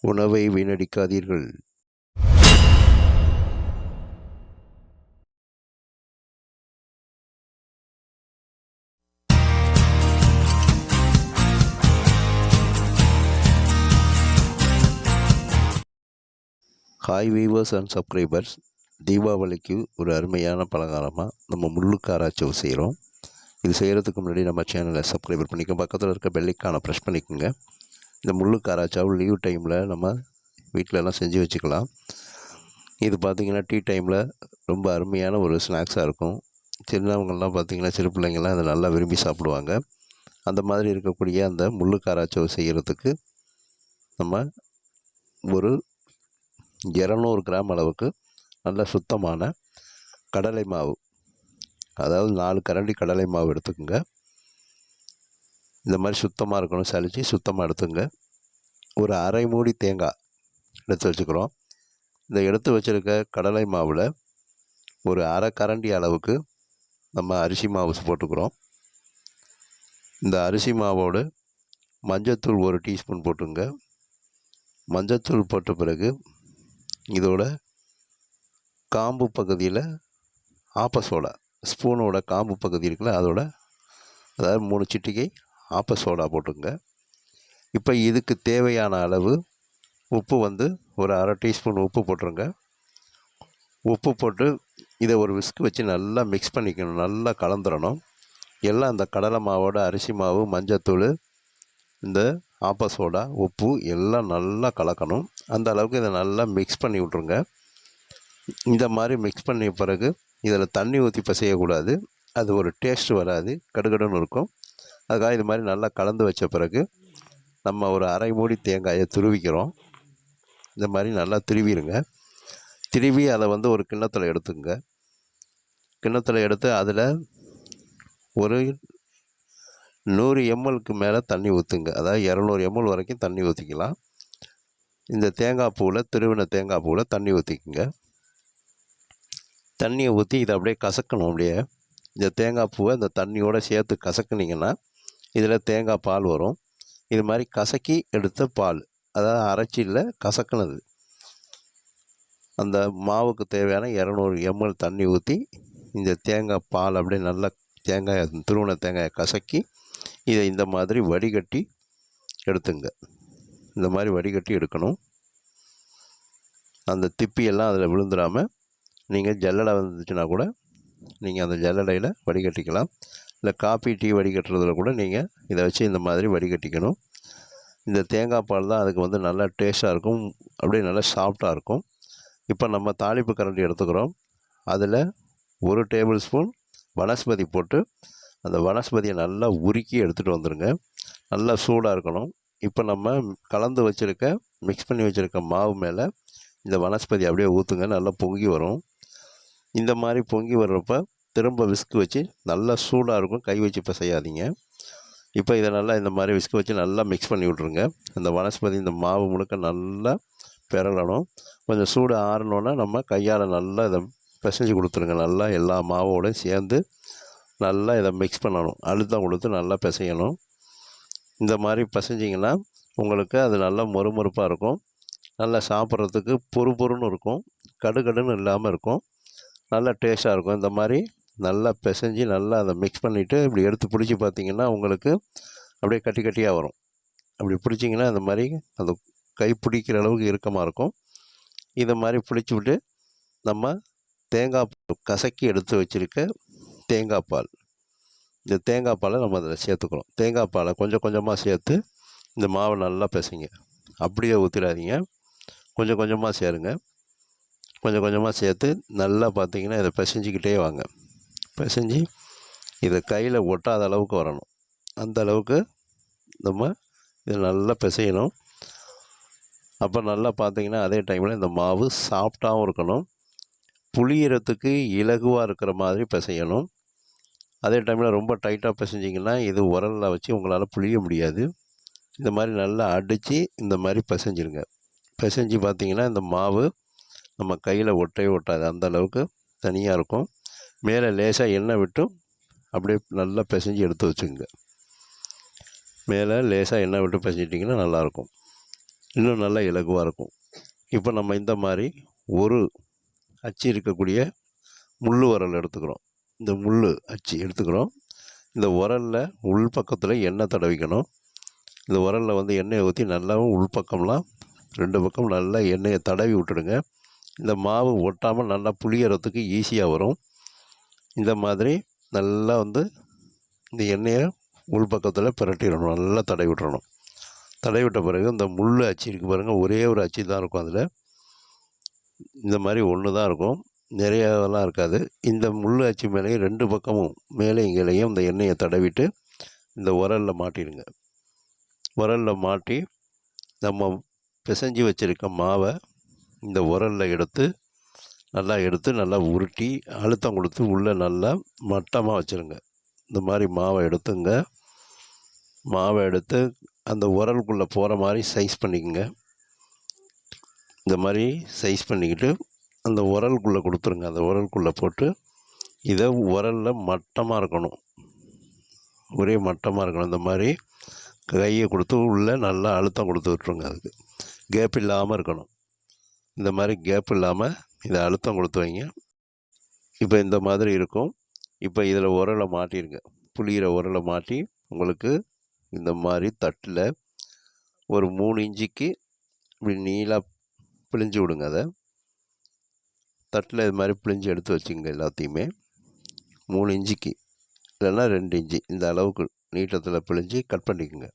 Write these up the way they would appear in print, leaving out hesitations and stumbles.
உணவை வீணடிக்காதீர்கள். Hi viewers and subscribers, தீபாவளிக்கு ஒரு அருமையான பலகாரமாக நம்ம முள்ளு காராச்சேவ் செய்கிறோம். இது செய்கிறதுக்கு முன்னாடி நம்ம சேனலை சப்ஸ்கிரைபர் பண்ணிக்க, பக்கத்தில் இருக்க பெல்லைக்கான ப்ரெஸ் பண்ணிக்கோங்க. இந்த முள்ளு காராச்சேவ் லீவ் டைமில் நம்ம வீட்டிலலாம் செஞ்சு வச்சுக்கலாம். இது பார்த்திங்கன்னா டீ டைமில் ரொம்ப அருமையான ஒரு ஸ்நாக்ஸாக இருக்கும். சின்னவங்கள்லாம் பார்த்திங்கன்னா சிறு பிள்ளைங்கள்லாம் அதை நல்லா விரும்பி சாப்பிடுவாங்க. அந்த மாதிரி இருக்கக்கூடிய அந்த முள்ளு காராச்சேவ் செய்கிறதுக்கு நம்ம ஒரு 200 கிராம் அளவுக்கு நல்ல சுத்தமான கடலை மாவு, அதாவது 4 கரண்டி கடலை மாவு எடுத்துக்கோங்க. இந்த மாதிரி சுத்தமாக இருக்கணும், சலிச்சு சுத்தமாக எடுத்துங்க. ஒரு அரை மூடி தேங்காய் எடுத்து வச்சுக்கிறோம். இந்த எடுத்து வச்சுருக்க கடலை மாவில் ஒரு அரை கரண்டி அளவுக்கு நம்ம அரிசி மாவு போட்டுக்கிறோம். இந்த அரிசி மாவோடு மஞ்சத்தூள் 1 டீஸ்பூன் போட்டுங்க. மஞ்சத்தூள் போட்ட பிறகு இதோட காம்பு பகுதியில் ஆப்ப ஸ்பூனோட காம்பு பகுதி இருக்குல்ல, அதோட அதாவது 3 சிட்டிகை ஆப்ப சோடா போட்டுங்க. இப்போ இதுக்கு தேவையான அளவு உப்பு ஒரு அரை டீஸ்பூன் உப்பு போட்டுருங்க. உப்பு போட்டு இதை ஒரு விஸ்க் வச்சு நல்லா மிக்ஸ் பண்ணிக்கணும், நல்லா கலந்துடணும். எல்லாம் அந்த கடலை மாவோட அரிசி மாவு, மஞ்சத்தூள், இந்த ஆப்ப சோடா, உப்பு எல்லாம் நல்லா கலக்கணும். அந்த அளவுக்கு இதை நல்லா மிக்ஸ் பண்ணி விட்ருங்க. இந்த மாதிரி மிக்ஸ் பண்ணிய பிறகு இதில் தண்ணி ஊற்றி பிசையக்கூடாது, அது ஒரு டேஸ்ட் வராது, கடுகடுன்னு இருக்கும். அதுக்காக இது மாதிரி நல்லா கலந்து வச்ச பிறகு நம்ம ஒரு அரை மூடி தேங்காயை துருவிக்கிறோம். இந்த மாதிரி நல்லா திருவிடுங்க. திருவி அதை ஒரு கிண்ணத்தில் எடுத்துங்க. கிண்ணத்தில் எடுத்து அதில் ஒரு 100 mlக்கு மேலே தண்ணி ஊற்றுங்க. அதாவது 200 ml வரைக்கும் தண்ணி ஊற்றிக்கலாம். இந்த தேங்காய் பூவில், திருவின தேங்காய் பூவில் தண்ணி ஊற்றிக்குங்க. தண்ணியை ஊற்றி இதை அப்படியே கசக்கணும். அப்படியே இந்த தேங்காய் பூவை இந்த தண்ணியோடு சேர்த்து கசக்குனிங்கன்னா இதில் தேங்காய் பால் வரும். இது மாதிரி கசக்கி எடுத்த பால், அதாவது அரைச்சியில் கசக்குனது, அந்த மாவுக்கு தேவையான 200 ml தண்ணி ஊற்றி இந்த தேங்காய் பால் அப்படியே நல்லா துருவின தேங்காயை கசக்கி இதை இந்த மாதிரி வடிகட்டி எடுத்துங்க. இந்த மாதிரி வடிகட்டி எடுக்கணும். அந்த திப்பியெல்லாம் அதில் விழுந்துடாமல் நீங்கள் ஜல்லடை வந்துச்சுன்னா கூட நீங்கள் அந்த ஜல்லடையில் வடிகட்டிக்கலாம். இல்லை காப்பி, டீ வடிகட்டுறதுல கூட நீங்கள் இதை வச்சு இந்த மாதிரி வடிகட்டிக்கணும். இந்த தேங்காய் பால் தான் அதுக்கு நல்லா டேஸ்ட்டாக இருக்கும், அப்படியே நல்லா சாஃப்டாக இருக்கும். இப்போ நம்ம தாளிப்பு கரண்டி எடுத்துக்கிறோம். அதில் 1 டேபிள் ஸ்பூன் வனஸ்பதி போட்டு அந்த வனஸ்பதியை நல்லா உருக்கி எடுத்துகிட்டு வந்துடுங்க. நல்லா சூடாக இருக்கணும். இப்போ நம்ம கலந்து வச்சுருக்க, மிக்ஸ் பண்ணி வச்சுருக்க மாவு மேலே இந்த வனஸ்பதி அப்படியே ஊற்றுங்க. நல்லா பொங்கி வரும். இந்த மாதிரி பொங்கி வர்றப்ப திரும்ப விஸ்க் வச்சு, நல்லா சூடாக இருக்கும், கை வச்சு பிசையாதீங்க. இப்போ இதை நல்லா இந்த மாதிரி விஸ்க் வச்சு நல்லா மிக்ஸ் பண்ணி விட்ருங்க. அந்த வனஸ்பதி இந்த மாவு முழுக்க நல்லா பெறலணும். கொஞ்சம் சூடு ஆறணுன்னா நம்ம கையால் நல்லா இதை பிசைஞ்சு கொடுத்துருங்க. நல்லா எல்லா மாவோடு சேர்ந்து நல்லா இதை மிக்ஸ் பண்ணணும். அழுத்தம் கொடுத்து நல்லா பிசையணும். இந்த மாதிரி பிசைஞ்சிங்கன்னா உங்களுக்கு அது நல்லா மொறுமொறுப்பாக இருக்கும். நல்லா சாப்பிட்றதுக்கு பொறுன்னு இருக்கும், கடுகடுன்னு இல்லாமல் இருக்கும், நல்லா டேஸ்ட்டாக இருக்கும். இந்த மாதிரி நல்லா பிசைஞ்சு நல்லா அதை மிக்ஸ் பண்ணிவிட்டு இப்படி எடுத்து பிடிச்சி பார்த்திங்கன்னா உங்களுக்கு அப்படியே கட்டி கட்டியாக வரும். அப்படி பிடிச்சிங்கன்னா இந்த மாதிரி அந்த கை பிடிக்கிற அளவுக்கு இறுக்கமாக இருக்கும். இதை மாதிரி பிடிச்சி விட்டு நம்ம தேங்காய் கசக்கி எடுத்து வச்சுருக்க தேங்காய் பால், இந்த தேங்காய் பாலை நம்ம அதில் சேர்த்துக்கிறோம். தேங்காய் பாலை கொஞ்சம் கொஞ்சமாக சேர்த்து இந்த மாவை நல்லா பிசைங்க. அப்படியே ஊற்றிடாதீங்க, கொஞ்சம் கொஞ்சமாக சேருங்க. கொஞ்சம் கொஞ்சமாக சேர்த்து நல்லா பார்த்திங்கன்னா இதை பிசைஞ்சிக்கிட்டே வாங்க. பிசைஞ்சு இதை கையில் ஒட்டாத அளவுக்கு வரணும். அந்த அளவுக்கு நம்ம இதை நல்லா பிசையணும். அப்போ நல்லா பார்த்திங்கன்னா அதே டைமில் இந்த மாவு சாஃப்டாகவும் இருக்கணும், புளியறதுக்கு இலகுவாக இருக்கிற மாதிரி பிசையணும். அதே டைமில் ரொம்ப டைட்டாக பிசைஞ்சிங்கன்னா இது உரலில் வச்சு உங்களால் புளிய முடியாது. இந்த மாதிரி நல்லா அடித்து இந்த மாதிரி பிசைஞ்சிருங்க. பிசைஞ்சு பார்த்திங்கன்னா இந்த மாவு நம்ம கையில் ஒட்டவே ஒட்டாது, அந்த அளவுக்கு தனியாக இருக்கும். மேலே லேசாக எண்ணெய் விட்டு அப்படியே நல்லா பிசைஞ்சு எடுத்து வச்சுக்கோங்க. மேலே லேசாக எண்ணெய் விட்டு பிசைஞ்சிட்டிங்கன்னா நல்லாயிருக்கும். இன்னும் நல்லா இலகுவாக இருக்கும். இப்போ நம்ம இந்த மாதிரி ஒரு அச்சு இருக்கக்கூடிய முள் உரல் எடுத்துக்கிறோம். இந்த முள் அச்சு எடுத்துக்கிறோம். இந்த உரலில் உள் பக்கத்தில் எண்ணெய் தடவிக்கணும். இந்த உரலில் வந்து எண்ணெயை ஊற்றி நல்லாவும் உள்பக்கம்லாம் 2 பக்கம் நல்லா எண்ணெயை தடவி விட்டுடுங்க. இந்த மாவு ஒட்டாமல் நல்லா புளியறதுக்கு ஈஸியாக வரும். இந்த மாதிரி நல்லா வந்து இந்த எண்ணெயை உள்பக்கத்தில் பிரட்டிடணும், நல்லா தடவி விட்டுறணும். தடவி விட்ட பிறகு இந்த முள் அச்சு இருக்குது பாருங்கள், ஒரே ஒரு அச்சு தான் இருக்கும். அதில் இந்த மாதிரி ஒன்று தான் இருக்கும், நிறையாலாம் இருக்காது. இந்த முள் அச்சு மேலேயும் 2 பக்கமும் மேலேயும் கீழேயும் இந்த எண்ணெயை தடவிட்டு இந்த உரலில் மாட்டிடுங்க. உரலில் மாட்டி நம்ம பிசைஞ்சு வச்சுருக்க மாவை இந்த உரலில் எடுத்து நல்லா உருட்டி அழுத்தம் கொடுத்து உள்ளே நல்லா மட்டமாக வச்சுருங்க. இந்த மாதிரி மாவை எடுத்துங்க. மாவை எடுத்து அந்த உரலுக்குள்ளே போகிற மாதிரி சைஸ் பண்ணிக்கோங்க. இந்த மாதிரி சைஸ் பண்ணிக்கிட்டு அந்த உரலுக்குள்ளே கொடுத்துருங்க. அந்த உரலுக்குள்ளே போட்டு இதை உரலில் மட்டமாக இருக்கணும், ஒரே மட்டமாக இருக்கணும். இந்த மாதிரி கையை கொடுத்து உள்ளே நல்லா அழுத்தம் கொடுத்து விட்ருங்க. அதுக்கு கேப் இல்லாமல் இருக்கணும். இந்த மாதிரி கேப் இல்லாமல் இதை அழுத்தம் கொடுத்து வைங்க. இப்போ இந்த மாதிரி இருக்கும். இப்போ இதில் உரலை மாட்டிடுங்க. புளிகிற உரலை மாட்டி உங்களுக்கு இந்த மாதிரி தட்டில் ஒரு 3 இன்ச்சுக்கு இப்படி நீளாக பிழிஞ்சு விடுங்க. அதை தட்டில் இது மாதிரி பிழிஞ்சு எடுத்து வச்சுங்க. எல்லாத்தையுமே 3 இன்ச்சுக்கு இல்லைன்னா 2 இன்ச்சு இந்த அளவுக்கு நீட்டத்தில் பிழிஞ்சு கட் பண்ணிக்கோங்க.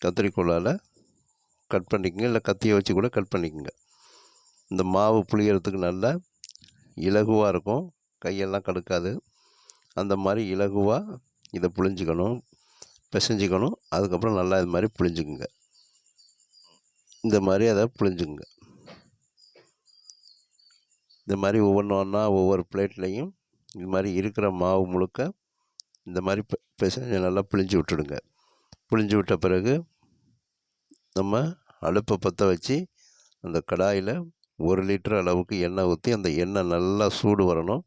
கத்திரிக்கோலால் கட் பண்ணிக்கோங்க, இல்லை கத்தியை வச்சு கூட கட் பண்ணிக்கோங்க. இந்த மாவு புளியறதுக்கு நல்லா இலகுவாக இருக்கும், கையெல்லாம் கடுக்காது. அந்த மாதிரி இலகுவாக இதை புழிஞ்சிக்கணும், பிசைஞ்சிக்கணும். அதுக்கப்புறம் நல்லா இது மாதிரி புழிஞ்சுக்குங்க. இந்த மாதிரி அதை புழிஞ்சுக்குங்க. இந்த மாதிரி ஒவ்வொன்றா ஒவ்வொரு பிளேட்லேயும் இது மாதிரி இருக்கிற மாவு முழுக்க இந்த மாதிரி பிசைஞ்சு நல்லா பிழிஞ்சு விட்டுடுங்க. பிழிஞ்சு விட்ட பிறகு நம்ம அடுப்பை பற்ற வச்சு அந்த கடாயில் 1 லிட்டர் அளவுக்கு எண்ணெய் ஊற்றி அந்த எண்ணெய் நல்லா சூடு வரணும்.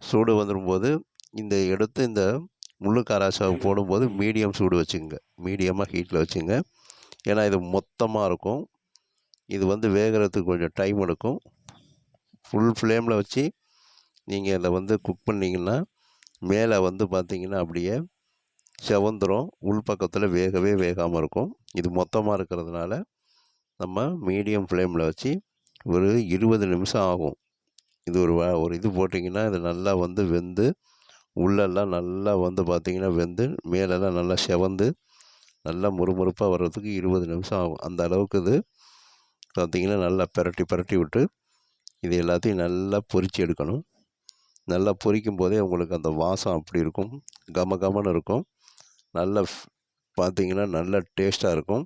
சூடு வந்துடும்போது இந்த எடுத்து இந்த முள்ளு காராசாவை போடும்போது மீடியம் சூடு வச்சுங்க, மீடியமாக ஹீட்டில் வச்சுங்க. ஏன்னா இது மொத்தமாக இருக்கும், இது வந்து வேகிறதுக்கு கொஞ்சம் டைம் எடுக்கும். ஃபுல் ஃப்ளேமில் வச்சு நீங்கள் இதை வந்து குக் பண்ணிங்கன்னா மேலே வந்து பார்த்திங்கன்னா அப்படியே செவந்துடும், உள் பக்கத்தில் வேகாமல் இருக்கும். இது மொத்தமாக இருக்கிறதுனால நம்ம மீடியம் ஃப்ளேமில் வச்சு ஒரு 20 நிமிஷம் ஆகும். இது ஒரு இது போட்டிங்கன்னா இது நல்லா வந்து வெந்து உள்ளெல்லாம் நல்லா வந்து பார்த்திங்கன்னா வெந்து மேலெல்லாம் நல்லா செவந்து நல்லா முறுமுறுப்பாக வர்றதுக்கு 20 நிமிஷம் ஆகும். அந்த அளவுக்கு இது பார்த்திங்கன்னா நல்லா பிரட்டி விட்டு இது எல்லாத்தையும் நல்லா பொரித்து எடுக்கணும். நல்லா பொரிக்கும் போதே உங்களுக்கு அந்த வாசம் அப்படி இருக்கும், கமகமன்னு இருக்கும். நல்லா பார்த்திங்கன்னா நல்ல டேஸ்ட்டாக இருக்கும்.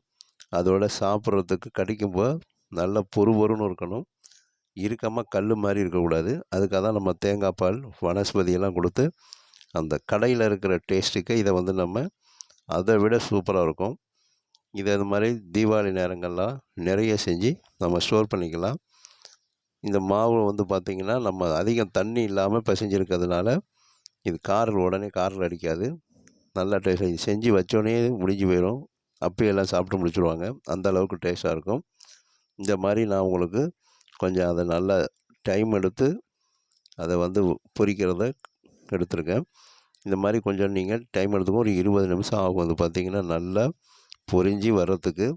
அதோட சாப்பிட்றதுக்கு கடிக்கும்போது நல்லா பொறுன்னு இருக்கணும், இறுக்கமாக கல் மாதிரி இருக்கக்கூடாது. அதுக்காக தான் நம்ம தேங்காய் பால் வனஸ்பதியெல்லாம் கொடுத்து அந்த கடையில் இருக்கிற டேஸ்ட்டுக்கு இதை வந்து நம்ம அதை விட சூப்பராக இருக்கும். இதை இது மாதிரி தீபாவளி நேரங்கள்லாம் நிறைய செஞ்சு நம்ம ஸ்டோர் பண்ணிக்கலாம். இந்த மாவு வந்து பார்த்திங்கன்னா நம்ம அதிகம் தண்ணி இல்லாமல் பிசைஞ்சிருக்கிறதுனால இது உடனே காரில் அடிக்காது. நல்லா டேஸ்ட், செஞ்சு வச்சோடனே முடிஞ்சு போயிடும், அப்பையெல்லாம் சாப்பிட்டு முடிச்சுடுவாங்க. அந்த அளவுக்கு டேஸ்ட்டாக இருக்கும். இந்த மாதிரி நான் உங்களுக்கு கொஞ்சம் அதை நல்லா டைம் எடுத்து அதை வந்து பொரிக்கிறத எடுத்துருக்கேன். இந்த மாதிரி கொஞ்சம் நீங்கள் டைம் எடுத்துக்கும், ஒரு 20 நிமிஷம் ஆகும். அது பார்த்திங்கன்னா நல்லா பொரிஞ்சு வர்றதுக்கு.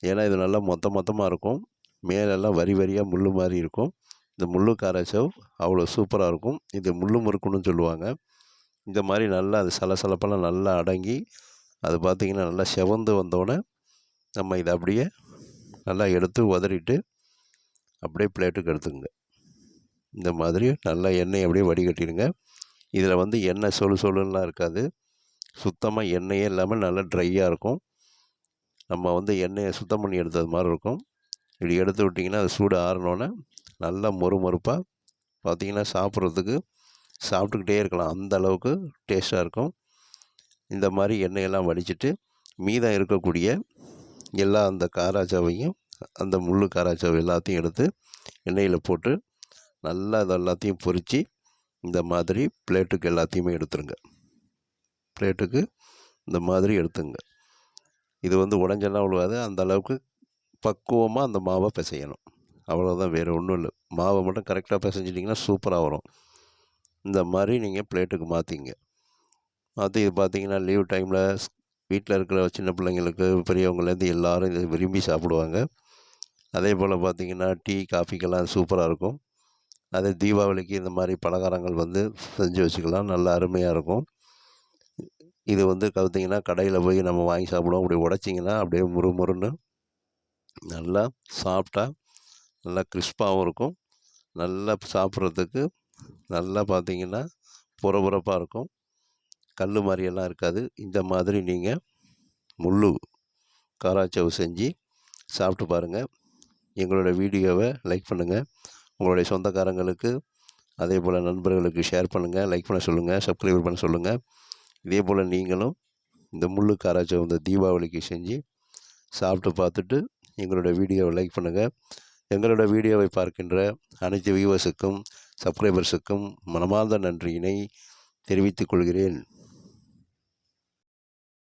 ஏன்னா இது நல்லா மொத்தமாக இருக்கும், மேலெல்லாம் வரியாக முள் மாதிரி இருக்கும். இந்த முள்ளு காராச்சவ் அவ்வளோ சூப்பராக இருக்கும். இது முள்ளு முறுக்குன்னு சொல்லுவாங்க. இந்த மாதிரி நல்லா அது சலசலப்பெல்லாம் நல்லா அடங்கி அது பார்த்திங்கன்னா நல்லா செவந்து வந்தோடனே நம்ம இதை அப்படியே நல்லா எடுத்து உதறிட்டு அப்படியே பிளேட்டுக்கு எடுத்துக்கங்க. இந்த மாதிரி நல்லா எண்ணெய் அப்படியே வடிகட்டிடுங்க. இதில் வந்து எண்ணெய் சொலுலாம் இருக்காது, சுத்தமாக எண்ணெயே இல்லாமல் நல்லா ட்ரையாக இருக்கும். நம்ம வந்து எண்ணெயை சுத்தம் பண்ணி எடுத்தது மாதிரி இருக்கும். இப்படி எடுத்து விட்டிங்கன்னா அது சூடு ஆறினோன்னே நல்லா மொறுமொறுப்பாக பார்த்திங்கன்னா சாப்பிட்டுக்கிட்டே இருக்கலாம், அந்த அளவுக்கு டேஸ்ட்டாக இருக்கும். இந்த மாதிரி எண்ணெயெல்லாம் வடிச்சிட்டு மீதம் இருக்கக்கூடிய எல்லா அந்த காராச்சாவையும் அந்த முள்ளு காராச்சாவை எல்லாத்தையும் எடுத்து எண்ணெயில் போட்டு நல்லா அது எல்லாத்தையும் பொரித்து இந்த மாதிரி பிளேட்டுக்கு எல்லாத்தையுமே எடுத்துருங்க. பிளேட்டுக்கு இந்த மாதிரி எடுத்துங்க. இது வந்து உடஞ்செல்லாம் விழுவாது, அந்த அளவுக்கு பக்குவமாக அந்த மாவை பிசையணும். அவ்வளோதான், வேறு ஒன்றும் இல்லை. மாவை மட்டும் கரெக்டாக பிசைஞ்சிட்டிங்கன்னா சூப்பராக வரும். இந்த மாதிரி நீங்கள் பிளேட்டுக்கு மாற்றிங்க. மாற்றி இது பார்த்தீங்கன்னா லீவ் டைமில் வீட்டில் இருக்கிற சின்ன பிள்ளைங்களுக்கு பெரியவங்கலேருந்து எல்லோரும் இதை விரும்பி சாப்பிடுவாங்க. அதே போல் பார்த்திங்கன்னா டீ காஃபிக்கெல்லாம் சூப்பராக இருக்கும். அதே தீபாவளிக்கு இந்த மாதிரி பலகாரங்கள் செஞ்சு வச்சுக்கலாம், நல்லா அருமையாக இருக்கும். இது பார்த்திங்கன்னா கடையில் போய் நம்ம வாங்கி சாப்பிடுவோம். அப்படி உடைச்சிங்கன்னா அப்படியே முறுமுறுன்னு நல்லா சாப்பிட்டா நல்லா கிறிஸ்பாகவும் இருக்கும். நல்லா சாப்பிட்றதுக்கு நல்லா பார்த்திங்கன்னா புறப்புறப்பாக இருக்கும். கல் மாதிரியெல்லாம் இருக்காது. இந்த மாதிரி நீங்கள் முள்ளு காராச்சேவ் செஞ்சு சாப்பிட்டு பாருங்கள். எங்களோட வீடியோவை லைக் பண்ணுங்கள். உங்களுடைய சொந்தக்காரங்களுக்கு அதே போல் நண்பர்களுக்கு ஷேர் பண்ணுங்கள், லைக் பண்ண சொல்லுங்கள், சப்ஸ்கிரைப் பண்ண சொல்லுங்கள். இதே போல் நீங்களும் இந்த முள்ளு காராச்சேவ் இந்த தீபாவளிக்கு செஞ்சு சாப்பிட்டு பார்த்துட்டு எங்களோட வீடியோவை லைக் பண்ணுங்கள். எங்களோட வீடியோவை பார்க்கின்ற அனைத்து வியூவர்ஸுக்கும் சப்ஸ்கிரைபர்ஸுக்கும் மனமார்ந்த நன்றியினை தெரிவித்துக் கொள்கிறேன்.